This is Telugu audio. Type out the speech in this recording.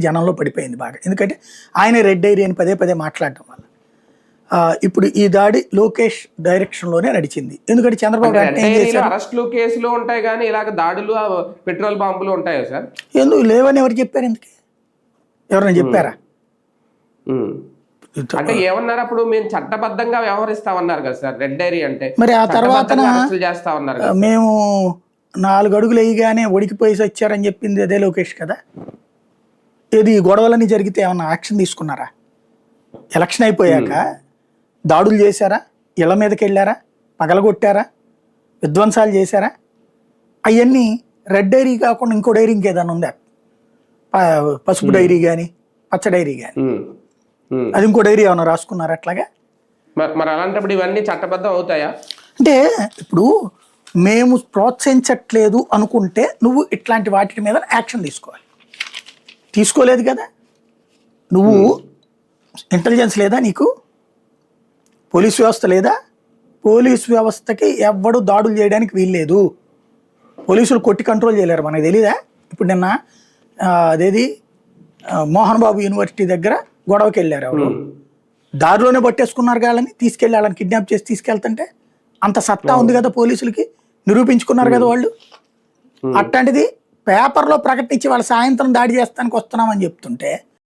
జనంలో పడిపోయింది బాగా. ఎందుకంటే ఆయన రెడ్ డైరీ అని పదే పదే మాట్లాడటం వల్ల ఇప్పుడు ఈ దాడి లోకేష్ డైరెక్షన్లోనే నడిచింది. ఎందుకంటే చంద్రబాబు అరెస్టులు కేసులు ఉంటాయి కానీ ఇలాగ దాడులు పెట్రోల్ బాంబులు ఉంటాయా సార్? ఎందుకు లేవని ఎవరు చెప్పారు? ఎందుకు ఎవరైనా చెప్పారా? అంటే ఏమన్నారు అప్పుడు? మేము చట్టబద్ధంగా వ్యవహరిస్తామన్నారు కదా సార్ రెడ్ డైరీ అంటే. మరి ఆ తర్వాత చేస్తామన్నారు మేము 4 అడుగులు వేయగానే ఒడికిపోయి వచ్చారని చెప్పింది అదే లోకేష్ కదా. ఏది గొడవలన్నీ జరిగితే ఏమన్నా యాక్షన్ తీసుకున్నారా? ఎలక్షన్ అయిపోయాక దాడులు చేశారా? ఇళ్ల మీదకి వెళ్ళారా? పగలగొట్టారా? విధ్వంసాలు చేశారా? అవన్నీ రెడ్ డైరీ కాకుండా ఇంకో డైరీ ఇంకేదన్నా ఉందా? పసుపు డైరీ కానీ పచ్చ డైరీ కానీ అది ఇంకో డైరీ ఏమన్నా రాసుకున్నారా అట్లాగా? మరి అలాంటప్పుడు ఇవన్నీ చట్టబద్ధం అవుతాయా? అంటే ఇప్పుడు మేము ప్రోత్సహించట్లేదు అనుకుంటే నువ్వు ఇట్లాంటి వాటి మీద యాక్షన్ తీసుకోవాలి. తీసుకోలేదు కదా. నువ్వు ఇంటెలిజెన్స్ లేదా నీకు? పోలీస్ వ్యవస్థ లేదా? పోలీస్ వ్యవస్థకి ఎవ్వడు దాడులు చేయడానికి వీల్లేదు. పోలీసులు కొట్టి కంట్రోల్ చేయలేరు. మనకు తెలీదా? ఇప్పుడు నిన్న అదేది మోహన్ బాబు యూనివర్సిటీ దగ్గర గొడవకి వెళ్ళారు. ఎవరు దారిలోనే పట్టేసుకున్నారు వాళ్ళని, తీసుకెళ్ళి వాళ్ళని కిడ్నాప్ చేసి తీసుకెళ్తుంటే అంత సత్తా ఉంది కదా పోలీసులకి, నిరూపించుకున్నారు కదా వాళ్ళు. అట్లాంటిది పేపర్లో ప్రకటించి వాళ్ళ సాయంత్రం దాడి చేస్తానికి వస్తున్నామని చెప్తుంటే